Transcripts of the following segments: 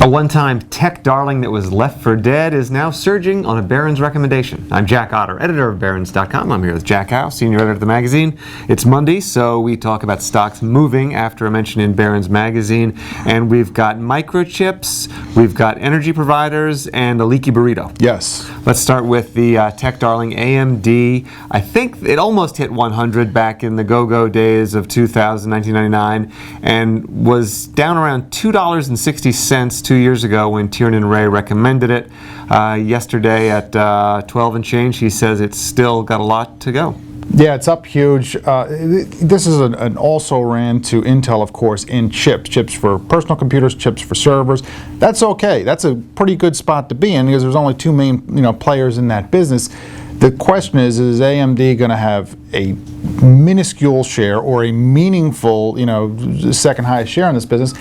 A one-time tech darling that was left for dead is now surging on a Barron's recommendation. I'm Jack Otter, editor of Barron's.com. I'm here with Jack Howe, senior editor of the magazine. It's Monday, so we talk about stocks moving after a mention in Barron's magazine. And we've got microchips, we've got energy providers, and a leaky burrito. Yes. Let's start with the tech darling AMD. I think it almost hit 100 back in the go-go days of 1999, and was down around $2.60 2 years ago when Tiernan Ray recommended it. Yesterday at 12 and change, he says it's still got a lot to go. Yeah, it's up huge. This is an also ran to Intel, of course, in chips for personal computers, chips for servers. That's okay. That's a pretty good spot to be in because there's only two main players in that business. The question is AMD going to have a minuscule share or a meaningful, second highest share in this business?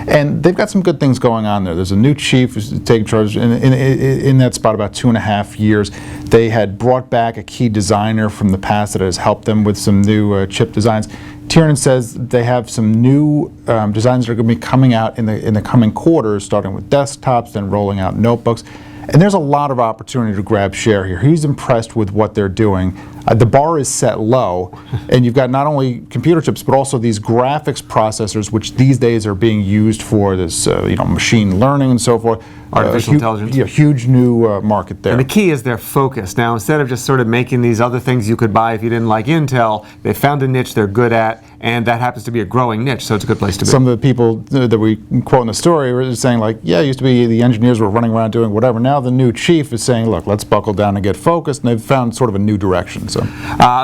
And they've got some good things going on there. There's a new chief who's taking charge in that spot about 2.5 years. They had brought back a key designer from the past that has helped them with some new chip designs. Tiernan says they have some new designs that are going to be coming out in the coming quarters, starting with desktops, then rolling out notebooks. And there's a lot of opportunity to grab share here. He's impressed with what they're doing. The bar is set low, and you've got not only computer chips, but also these graphics processors, which these days are being used for this, machine learning and so forth. Artificial intelligence. Yeah, huge new market there. And the key is their focus. Now, instead of just sort of making these other things you could buy if you didn't like Intel, they found a niche they're good at, and that happens to be a growing niche, so it's a good place to be. Some of the people that we quote in the story were saying, like, yeah, it used to be the engineers were running around doing whatever. Now the new chief is saying, look, let's buckle down and get focused, and they've found sort of a new direction. So,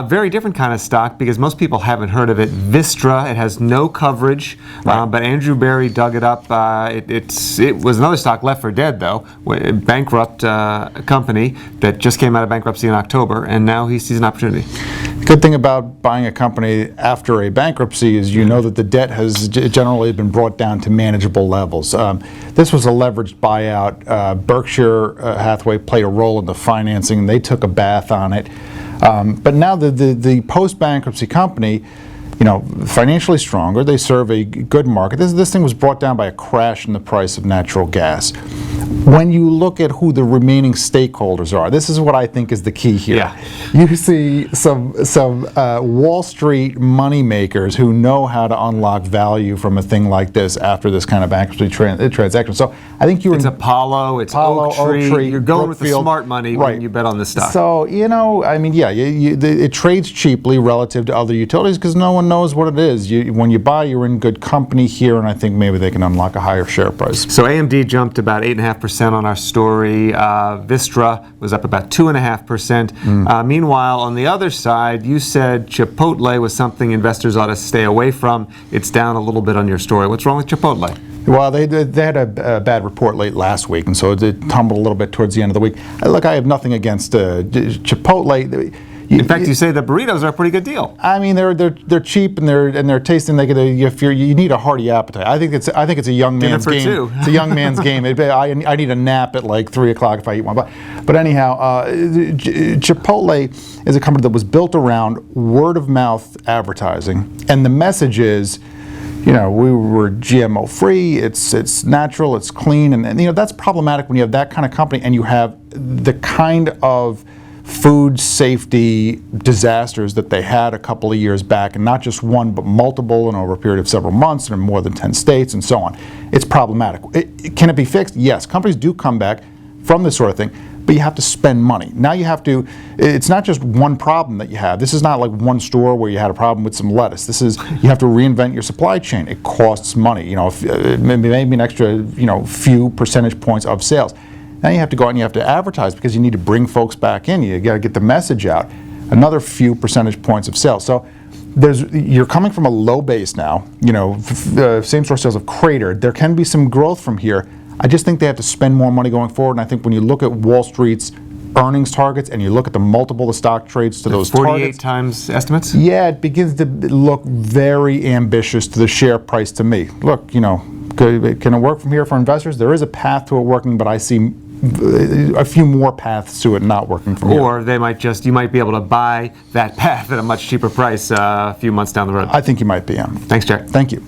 very different kind of stock because most people haven't heard of it. Vistra, it has no coverage, right. But Andrew Barry dug it up. It was another stock left for dead, though. A bankrupt company that just came out of bankruptcy in October, and now he sees an opportunity. The good thing about buying a company after a bankruptcy is you know that the debt has generally been brought down to manageable levels. This was a leveraged buyout. Berkshire Hathaway played a role in the financing, and they took a bath on it. But now the post-bankruptcy company, financially stronger, they serve a good market. This thing was brought down by a crash in the price of natural gas. When you look at who the remaining stakeholders are, this is what I think is the key here. Yeah. You see some Wall Street money makers who know how to unlock value from a thing like this after this kind of bankruptcy transaction. So I think it's Apollo, it's Oak Tree. You're going with the smart money right. when you bet on this stock. So, it trades cheaply relative to other utilities because no one knows what it is. When you buy, you're in good company here, and I think maybe they can unlock a higher share price. So AMD jumped about 8.5% on our story. Vistra was up about 2.5%. Meanwhile, on the other side, you said Chipotle was something investors ought to stay away from. It's down a little bit on your story. What's wrong with Chipotle? Well, they had a bad report late last week, and so it tumbled a little bit towards the end of the week. Look, I have nothing against Chipotle. In fact, you say the burritos are a pretty good deal. I mean, they're cheap and they're tasting. You need a hearty appetite. I think it's a young man's game. Two. It's a young man's game. I need a nap at like 3 o'clock if I eat one. But anyhow, Chipotle is a company that was built around word of mouth advertising, and the message is, we were GMO free. It's natural. It's clean, and that's problematic when you have that kind of company and you have the kind of food safety disasters that they had a couple of years back, and not just one, but multiple, and over a period of several months, and in more than 10 states, and so on. It's problematic. Can it be fixed? Yes. Companies do come back from this sort of thing, but you have to spend money. Now you have to, it's not just one problem that you have. This is not like one store where you had a problem with some lettuce. This is, you have to reinvent your supply chain. It costs money, maybe an extra, few percentage points of sales. Now you have to go out and you have to advertise because you need to bring folks back in. You got to get the message out. Another few percentage points of sales. So you're coming from a low base now. Same-store sales have cratered. There can be some growth from here. I just think they have to spend more money going forward. And I think when you look at Wall Street's earnings targets and you look at the multiple the stock trades to those 48 targets, times estimates? Yeah, it begins to look very ambitious to the share price to me. Look, can it work from here for investors? There is a path to it working, but I see a few more paths to it not working for me. Or they might you might be able to buy that path at a much cheaper price a few months down the road. I think you might be. Thanks, Jack. Thank you.